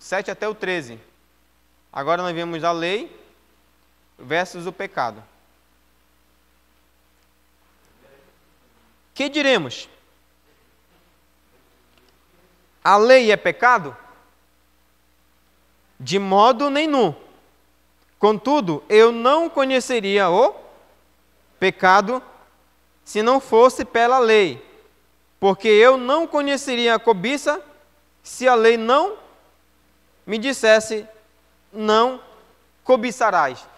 7 até o 13. Agora nós vemos a lei versus o pecado. Que diremos? A lei é pecado? De modo nenhum. Contudo, eu não conheceria o pecado se não fosse pela lei, porque eu não conheceria a cobiça se a lei não me dissesse, não cobiçarás.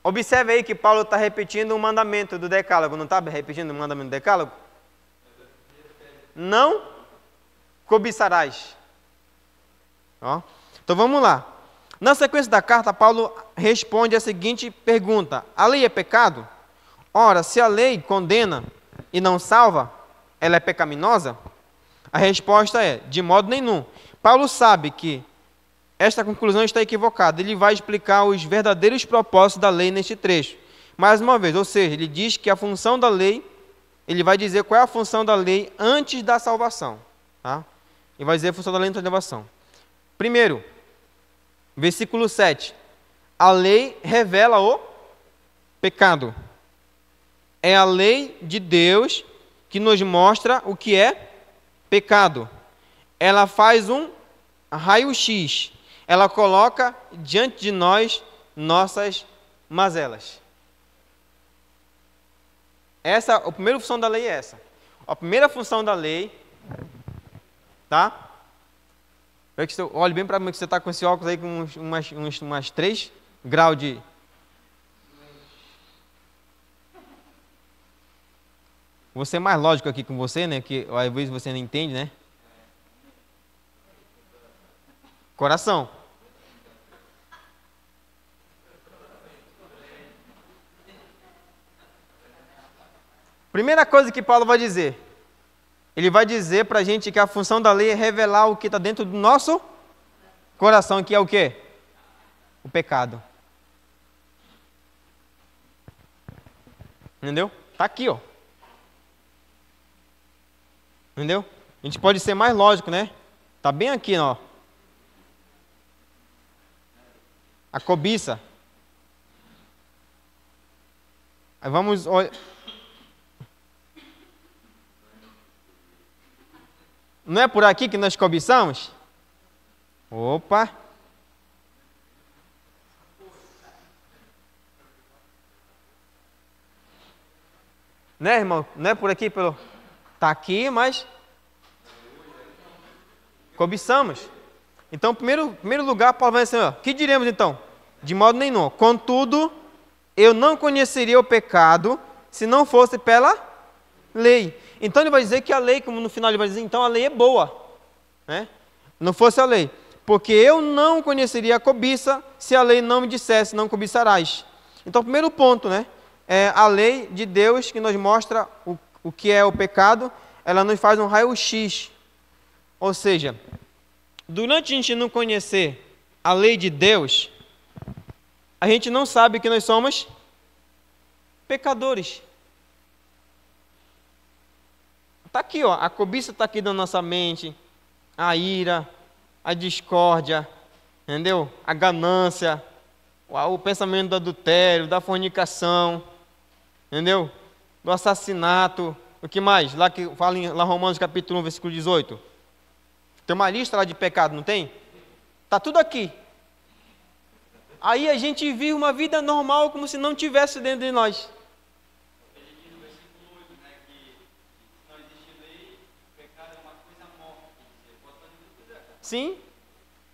Observe aí que Paulo está repetindo o mandamento do decálogo, não está repetindo o mandamento do decálogo? Não cobiçarás. Ó. Então vamos lá. Na sequência da carta, Paulo responde a seguinte pergunta: a lei é pecado? Ora, se a lei condena e não salva, ela é pecaminosa? A resposta é: de modo nenhum. Paulo sabe que esta conclusão está equivocada. Ele vai explicar os verdadeiros propósitos da lei neste trecho. Mais uma vez, ou seja, ele diz que a função da lei, ele vai dizer qual é a função da lei antes da salvação. Tá? Ele vai dizer a função da lei antes da salvação. Primeiro, versículo 7. A lei revela o pecado. É a lei de Deus que nos mostra o que é pecado. Ela faz um raio-x. Ela coloca diante de nós nossas mazelas. A primeira função da lei é essa. A primeira função da lei, tá? Olhe bem para mim que você está com esse óculos aí com umas 3 graus de... Vou ser mais lógico aqui com você, né? Que às vezes você não entende, né? Coração. Primeira coisa que Paulo vai dizer. Ele vai dizer para a gente que a função da lei é revelar o que está dentro do nosso coração, que é o quê? O pecado. Entendeu? Está aqui, ó. Entendeu? A gente pode ser mais lógico, né? Está bem aqui, ó. A cobiça. Aí vamos olhar. Não é por aqui que nós cobiçamos? Opa! Né, irmão? Não é por aqui pelo... Está aqui, mas... cobiçamos. Então, em primeiro lugar, Paulo vai dizer, ó, que diremos então? De modo nenhum. Contudo, eu não conheceria o pecado se não fosse pela lei. Então ele vai dizer que a lei, como no final ele vai dizer, então a lei é boa. Né? Não fosse a lei. Porque eu não conheceria a cobiça se a lei não me dissesse, não cobiçarás. Então, o primeiro ponto, né? É a lei de Deus que nos mostra o que é o pecado, ela nos faz um raio-x. Ou seja, durante a gente não conhecer a lei de Deus, a gente não sabe que nós somos pecadores. Está aqui, ó, a cobiça está aqui na nossa mente, a ira, a discórdia, entendeu? A ganância, o pensamento do adultério, da fornicação, entendeu? Do assassinato, o que mais? Lá que fala em Romanos capítulo 1, versículo 18. Tem uma lista lá de pecado, não tem? Está tudo aqui. Aí a gente vive uma vida normal como se não tivesse dentro de nós. Sim,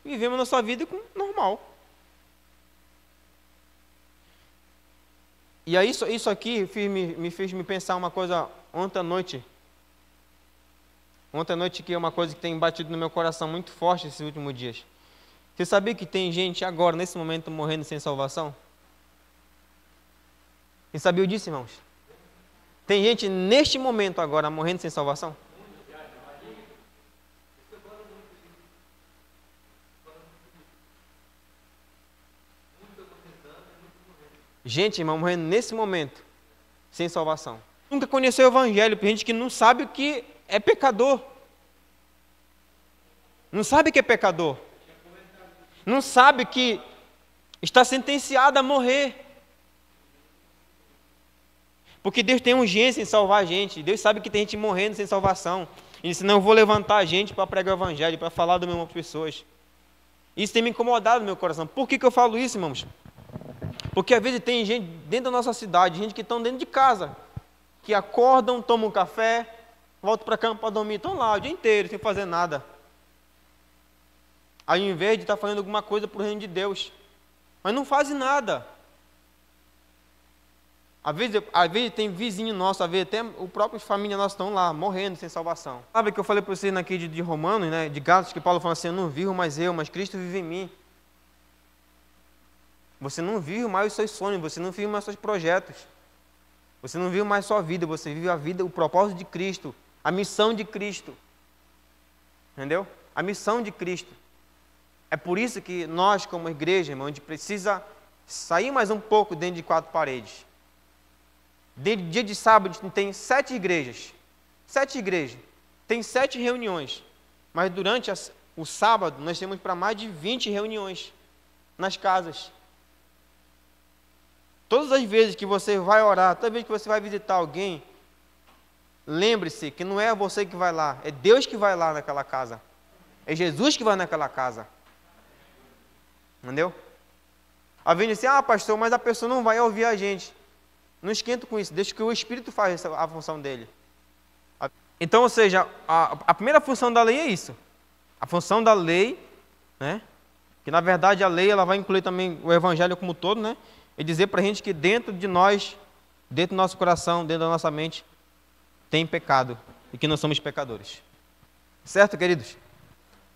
vivemos nossa vida normal. E aí isso aqui me fez me pensar uma coisa ontem à noite. Ontem à noite, que é uma coisa que tem batido no meu coração muito forte esses últimos dias. Você sabia que tem gente agora, nesse momento, morrendo sem salvação? Você sabia disso, irmãos? Tem gente neste momento agora morrendo sem salvação? Gente, irmão, morrendo nesse momento, sem salvação. Nunca conheceu o evangelho, tem gente que não sabe o que é pecador. Não sabe o que é pecador. Não sabe que está sentenciado a morrer. Porque Deus tem urgência em salvar a gente. Deus sabe que tem gente morrendo sem salvação. Ele disse, não, eu vou levantar a gente para pregar o evangelho, para falar do meu amor para as pessoas. Isso tem me incomodado no meu coração. Por que eu falo isso, irmãos? Porque às vezes tem gente dentro da nossa cidade, gente que estão dentro de casa, que acordam, tomam um café, voltam para cama para dormir, estão lá o dia inteiro, sem fazer nada. Ao invés de estar fazendo alguma coisa para o reino de Deus. Mas não fazem nada. Às vezes tem vizinho nosso, às vezes até o próprio família nossa estão lá, morrendo sem salvação. Sabe que eu falei para vocês naquele de Romanos, né, de Gálatas, que Paulo fala assim, eu não vivo mais eu, mas Cristo vive em mim. Você não vive mais os seus sonhos, você não vive mais os seus projetos. Você não vive mais a sua vida, você vive a vida, o propósito de Cristo, a missão de Cristo. Entendeu? A missão de Cristo. É por isso que nós, como igreja, irmão, a gente precisa sair mais um pouco dentro de quatro paredes. Dia de sábado, a gente tem 7 igrejas. 7 igrejas. Tem 7 reuniões. Mas durante o sábado, nós temos para mais de 20 reuniões nas casas. Todas as vezes que você vai orar, toda vez que você vai visitar alguém, lembre-se que não é você que vai lá, é Deus que vai lá naquela casa. É Jesus que vai naquela casa. Entendeu? Às vezes assim, pastor, mas a pessoa não vai ouvir a gente. Não esquenta com isso, deixa que o Espírito faça a função dele. Então, ou seja, a primeira função da lei é isso. A função da lei, né? Que na verdade a lei ela vai incluir também o evangelho como todo, né? E dizer para a gente que dentro de nós, dentro do nosso coração, dentro da nossa mente, tem pecado e que nós somos pecadores. Certo, queridos?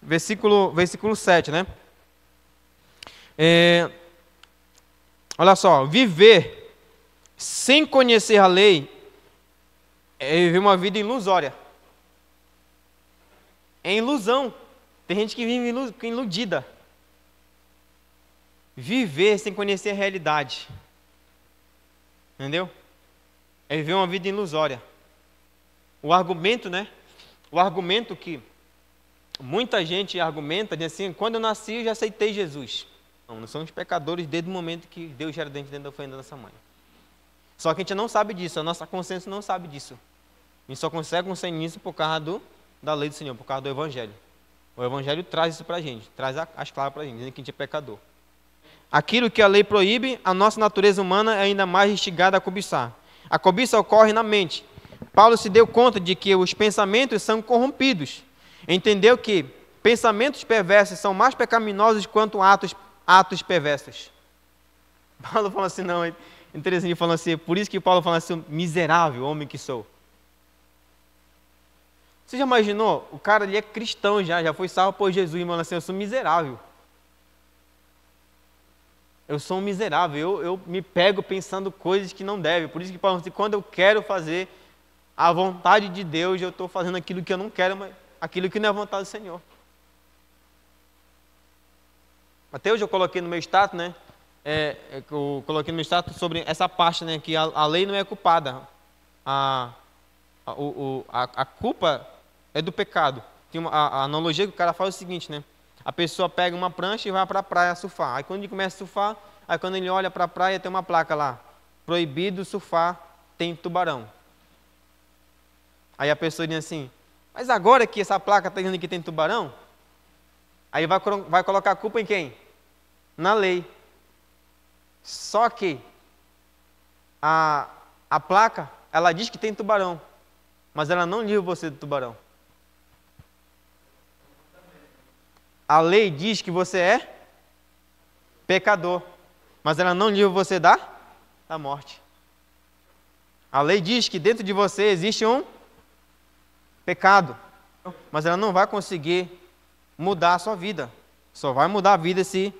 Versículo 7, né? Olha só, viver sem conhecer a lei é viver uma vida ilusória. É ilusão. Tem gente que vive iludida. Viver sem conhecer a realidade. Entendeu? É viver uma vida ilusória. O argumento, né? O argumento que muita gente argumenta, diz assim, quando eu nasci eu já aceitei Jesus. Não, nós somos pecadores desde o momento que Deus gera dentro da ofenda da nossa mãe. Só que a gente não sabe disso, a nossa consciência não sabe disso. A gente só consegue conseguir isso por causa da lei do Senhor, por causa do Evangelho. O Evangelho traz isso para a gente, traz as claras para a gente, dizendo que a gente é pecador. Aquilo que a lei proíbe, a nossa natureza humana é ainda mais instigada a cobiçar. A cobiça ocorre na mente. Paulo se deu conta de que os pensamentos são corrompidos. Entendeu que pensamentos perversos são mais pecaminosos quanto atos perversos. Paulo fala assim, não, interessante, falando assim, por isso que Paulo fala assim, miserável homem que sou. Você já imaginou? O cara ali é cristão já foi salvo por Jesus, irmão, assim, eu sou miserável. Eu sou um miserável, eu me pego pensando coisas que não devem. Por isso que Paulo diz, quando eu quero fazer a vontade de Deus, eu estou fazendo aquilo que eu não quero, mas aquilo que não é a vontade do Senhor. Até hoje eu coloquei no meu status, né? Eu coloquei no meu status sobre essa parte, né? Que a lei não é culpada. A culpa é do pecado. Tem a analogia que o cara faz é o seguinte, né? A pessoa pega uma prancha e vai para a praia surfar. Aí quando ele começa a surfar, aí quando ele olha para a praia tem uma placa lá. Proibido surfar, tem tubarão. Aí a pessoa diz assim, mas agora que essa placa está dizendo que tem tubarão, aí vai colocar a culpa em quem? Na lei. Só que a placa, ela diz que tem tubarão, mas ela não livra você do tubarão. A lei diz que você é pecador, mas ela não livra você da morte. A lei diz que dentro de você existe um pecado, mas ela não vai conseguir mudar a sua vida. Só vai mudar a vida se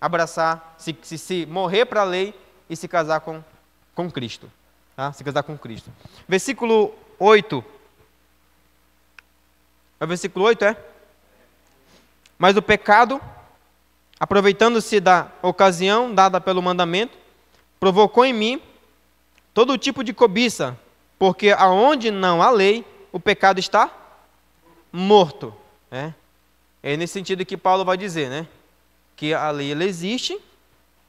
abraçar, se morrer para a lei e se casar com Cristo. Tá? Se casar com Cristo. Versículo 8. É o versículo 8, é? Mas o pecado, aproveitando-se da ocasião dada pelo mandamento, provocou em mim todo tipo de cobiça, porque aonde não há lei, o pecado está morto. É nesse sentido que Paulo vai dizer, né? que a lei ela existe,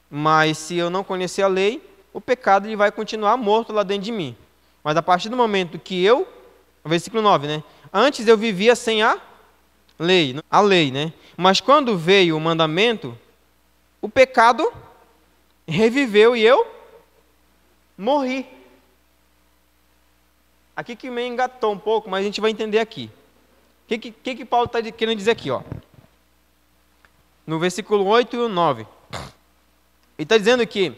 mas se eu não conhecer a lei, o pecado ele vai continuar morto lá dentro de mim. Mas a partir do momento que eu, versículo 9, né? Antes eu vivia sem a lei, né? Mas quando veio o mandamento, o pecado reviveu e eu morri. Aqui que me engatou um pouco, mas a gente vai entender aqui. O que Paulo está querendo dizer aqui, ó? No versículo 8 e 9. Ele está dizendo que,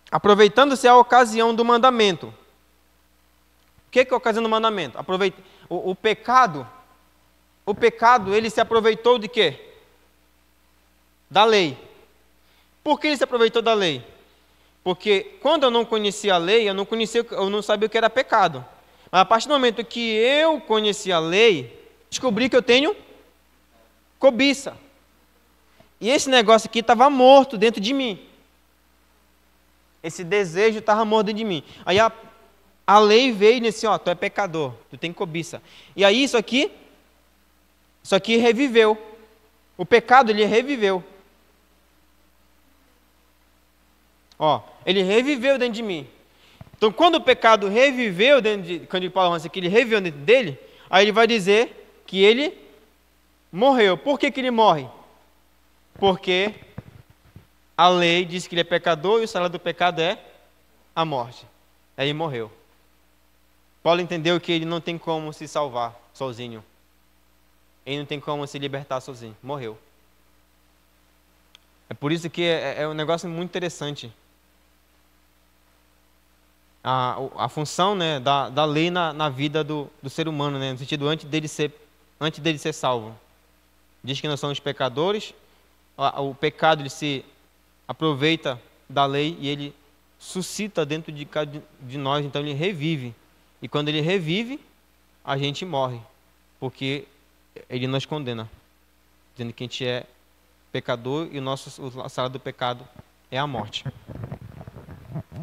aproveitando-se a ocasião do mandamento. O que é a ocasião do mandamento? O pecado, ele se aproveitou de quê? Da lei. Por que ele se aproveitou da lei? Porque quando eu não conhecia a lei, eu não sabia o que era pecado. Mas a partir do momento que eu conheci a lei, descobri que eu tenho cobiça. E esse negócio aqui estava morto dentro de mim. Esse desejo estava morto dentro de mim. Aí a lei veio e disse, ó, tu é pecador, tu tem cobiça. E aí isso aqui reviveu. O pecado, ele reviveu. Ó, ele reviveu dentro de mim. Então, quando o pecado reviveu quando ele fala assim, que ele reviveu dentro dele, aí ele vai dizer que ele morreu. Por que ele morre? Porque a lei diz que ele é pecador e o salário do pecado é a morte. Aí ele morreu. Paulo entendeu que ele não tem como se salvar sozinho. Ele não tem como se libertar sozinho. Morreu. É por isso que é um negócio muito interessante. A função, né, da lei na vida do ser humano, né, no sentido antes dele ser salvo. Diz que nós somos pecadores, o pecado ele se aproveita da lei e ele suscita dentro de nós, então ele revive. E quando ele revive, a gente morre, porque ele nos condena, dizendo que a gente é pecador e o salário do pecado é a morte.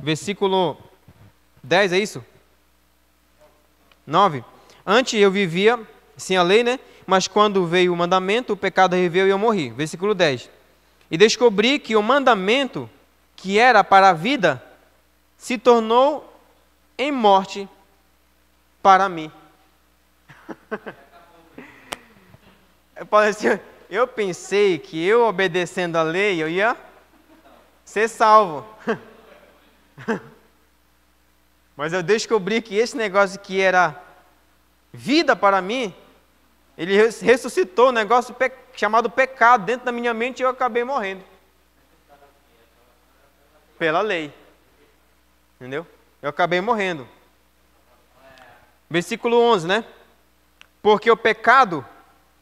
Versículo 10, é isso? 9. Antes eu vivia sem a lei, né? Mas quando veio o mandamento, o pecado reviveu e eu morri. Versículo 10. E descobri que o mandamento, que era para a vida, se tornou em morte para mim. Eu pensei que eu obedecendo a lei, eu ia ser salvo. Mas eu descobri que esse negócio que era vida para mim, ele ressuscitou um negócio chamado pecado dentro da minha mente e eu acabei morrendo. Pela lei. Entendeu? Eu acabei morrendo. Versículo 11, né? Porque o pecado,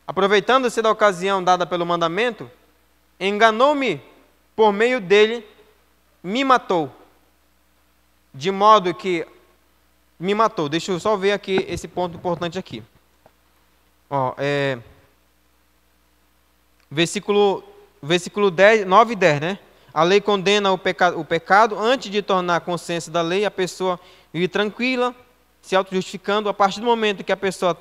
aproveitando-se da ocasião dada pelo mandamento, enganou-me por meio dele, me matou. De modo que me matou. Deixa eu só ver aqui esse ponto importante aqui. Ó, versículo 10, 9 e 10, né? A lei condena o pecado antes de tornar a consciência da lei, a pessoa vive tranquila, se auto-justificando. A partir do momento que a pessoa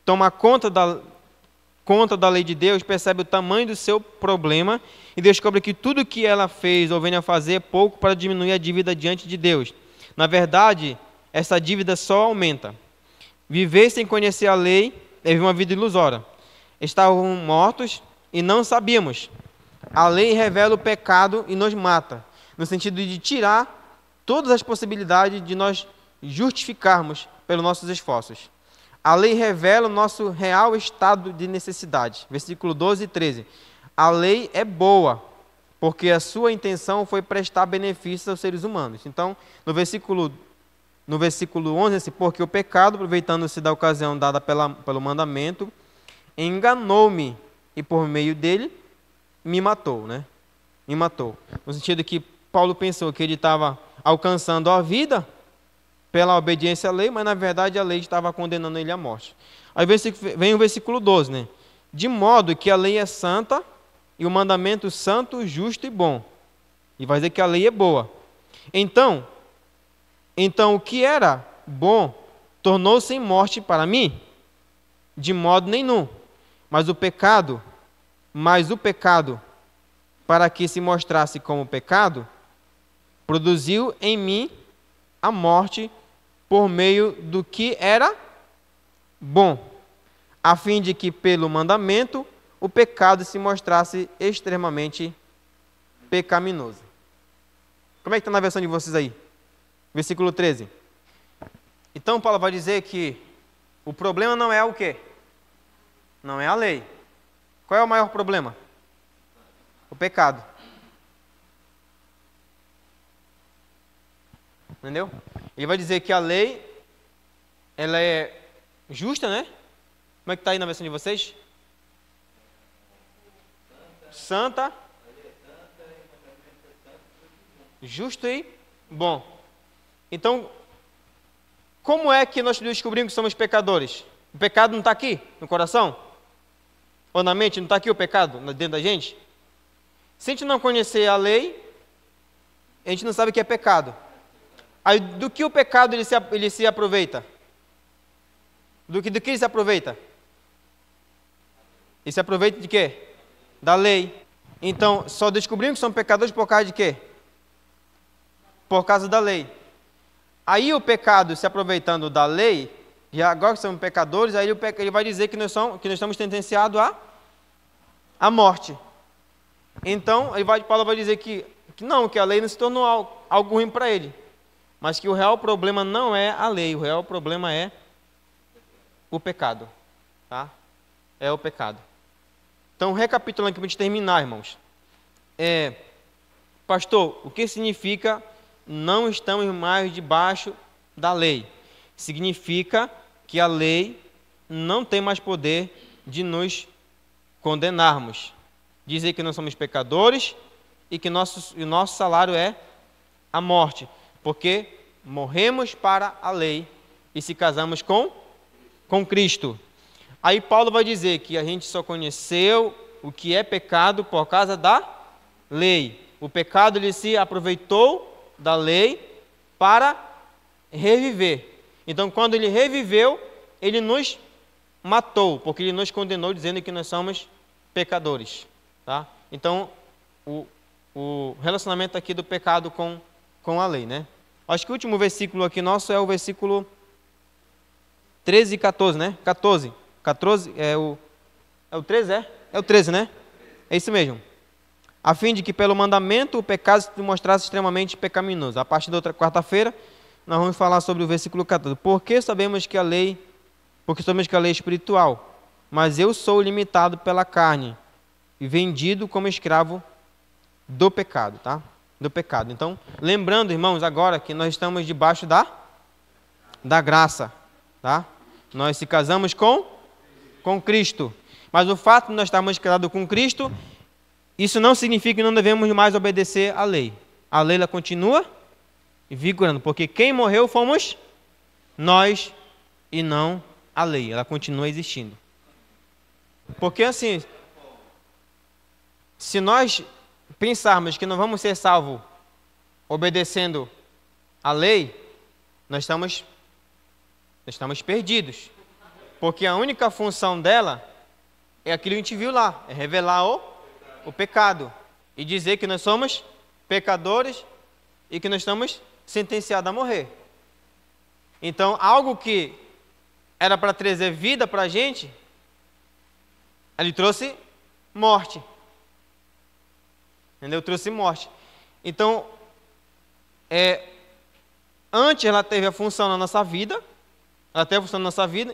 toma conta da lei de Deus, percebe o tamanho do seu problema e descobre que tudo que ela fez ou venha a fazer é pouco para diminuir a dívida diante de Deus. Na verdade, essa dívida só aumenta. Viver sem conhecer a lei é viver uma vida ilusória. Estávamos mortos e não sabíamos. A lei revela o pecado e nos mata, no sentido de tirar todas as possibilidades de nós justificarmos pelos nossos esforços. A lei revela o nosso real estado de necessidade. Versículo 12 e 13. A lei é boa, porque a sua intenção foi prestar benefícios aos seres humanos. Então, no versículo 11, assim, porque o pecado, aproveitando-se da ocasião dada pelo mandamento, enganou-me e por meio dele me matou, né? Me matou. No sentido que Paulo pensou que ele estava alcançando a vida pela obediência à lei, mas na verdade a lei estava condenando ele à morte. Aí vem o versículo 12, né? De modo que a lei é santa e o mandamento santo, justo e bom. E vai dizer que a lei é boa. Então o que era bom tornou-se em morte para mim? De modo nenhum. Mas o pecado para que se mostrasse como pecado, produziu em mim a morte por meio do que era bom, a fim de que pelo mandamento o pecado se mostrasse extremamente pecaminoso. Como é que está na versão de vocês aí? Versículo 13. Então Paulo vai dizer que o problema não é o quê? Não é a lei. Qual é o maior problema? O pecado. Entendeu? Ele vai dizer que a lei, ela é justa, né? Como é que está aí na versão de vocês? Santa, justo e bom. Então, como é que nós descobrimos que somos pecadores? O pecado não está aqui no coração? Ou na mente? Não está aqui o pecado dentro da gente? Se a gente não conhecer a lei, a gente não sabe o que é pecado. Aí, do que o pecado ele se aproveita? Do que ele se aproveita? Ele se aproveita de quê? Da lei. Então, só descobrimos que somos pecadores por causa de quê? Por causa da lei. Aí o pecado se aproveitando da lei, e agora que somos pecadores, aí ele vai dizer que nós estamos sentenciados à morte. Então, Paulo vai dizer que a lei não se tornou algo ruim para ele. Mas que o real problema não é a lei, o real problema é o pecado. Tá? É o pecado. Então, recapitulando aqui para a gente terminar, irmãos. Pastor, o que significa não estamos mais debaixo da lei? Significa que a lei não tem mais poder de nos condenarmos. Dizer que nós somos pecadores e que o nosso salário é a morte. Porque morremos para a lei e se casamos com Cristo. Aí Paulo vai dizer que a gente só conheceu o que é pecado por causa da lei. O pecado ele se aproveitou da lei para reviver. Então, quando ele reviveu, ele nos matou, porque ele nos condenou dizendo que nós somos pecadores. Tá? Então, o relacionamento aqui do pecado com a lei, né? Acho que o último versículo aqui nosso é o versículo 13 e 14, né? 14 é o 13, é? É o 13, né? É isso mesmo. A fim de que pelo mandamento o pecado se mostrasse extremamente pecaminoso. A partir da outra quarta-feira, nós vamos falar sobre o versículo 14. Porque sabemos que a lei é espiritual, mas eu sou limitado pela carne e vendido como escravo do pecado, tá? Do pecado. Então, lembrando, irmãos, agora que nós estamos debaixo da graça, tá? Nós se casamos com Cristo. Mas o fato de nós estarmos casados com Cristo, isso não significa que não devemos mais obedecer à lei. A lei ela continua vigorando, porque quem morreu fomos nós e não a lei. Ela continua existindo. Porque assim, se nós pensarmos que não vamos ser salvos obedecendo à lei, nós estamos perdidos. Porque a única função dela é aquilo que a gente viu lá, é revelar o pecado e dizer que nós somos pecadores e que nós estamos sentenciados a morrer. Então, algo que era para trazer vida para a gente, ele trouxe morte. Entendeu? Trouxe morte. Então, antes ela teve a função na nossa vida,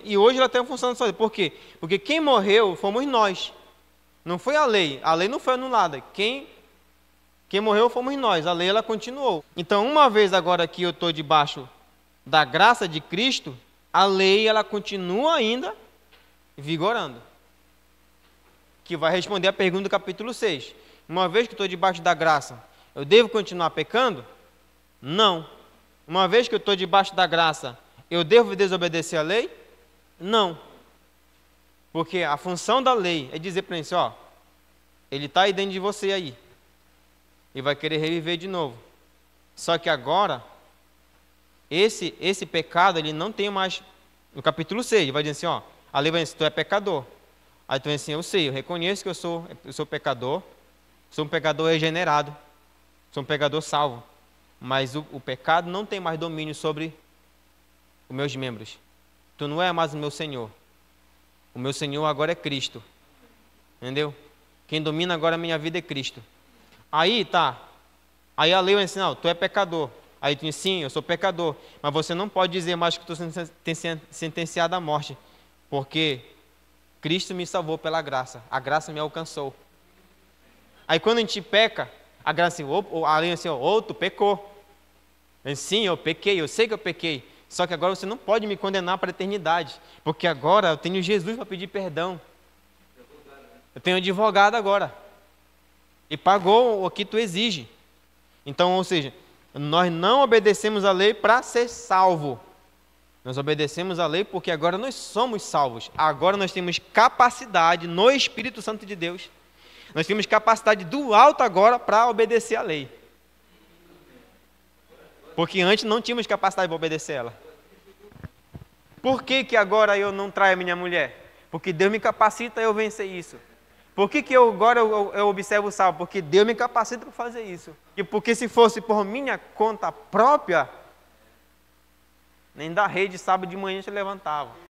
e hoje ela tem a função na nossa vida. Por quê? Porque quem morreu fomos nós. Não foi a lei não foi anulada. Quem morreu fomos nós, a lei ela continuou. Então, uma vez agora que eu estou debaixo da graça de Cristo, a lei ela continua ainda vigorando. Que vai responder a pergunta do capítulo 6. Uma vez que estou debaixo da graça, eu devo continuar pecando? Não. Uma vez que eu estou debaixo da graça, eu devo desobedecer a lei? Não. Porque a função da lei é dizer para ele assim, ele está aí dentro de você aí. E vai querer reviver de novo. Só que agora, esse pecado, ele não tem mais... No capítulo 6, ele vai dizer assim, a lei vai dizer, tu é pecador. Aí tu vai dizer assim, eu sei, eu reconheço que eu sou pecador, Sou um pecador regenerado. Sou um pecador salvo. Mas o pecado não tem mais domínio sobre os meus membros. Tu não é mais o meu Senhor. O meu Senhor agora é Cristo. Entendeu? Quem domina agora a minha vida é Cristo. Aí tá. Aí a lei vai ensinar, tu é pecador. Aí tu diz, sim, eu sou pecador. Mas você não pode dizer mais que estou sentenciado à morte. Porque Cristo me salvou pela graça. A graça me alcançou. Aí quando a gente peca, a graça assim, a lei assim, tu pecou. Eu, sim, eu pequei, eu sei que eu pequei. Só que agora você não pode me condenar para a eternidade. Porque agora eu tenho Jesus para pedir perdão. Eu tenho advogado agora. E pagou o que tu exige. Então, ou seja, nós não obedecemos a lei para ser salvo. Nós obedecemos a lei porque agora nós somos salvos. Agora nós temos capacidade no Espírito Santo de Deus. Nós temos capacidade do alto agora para obedecer a lei. Porque antes não tínhamos capacidade para obedecer ela. Por que agora eu não traio a minha mulher? Porque Deus me capacita a eu vencer isso. Por que agora eu observo o salvo? Porque Deus me capacita para fazer isso. E porque se fosse por minha conta própria, nem da rede sábado de manhã se levantava.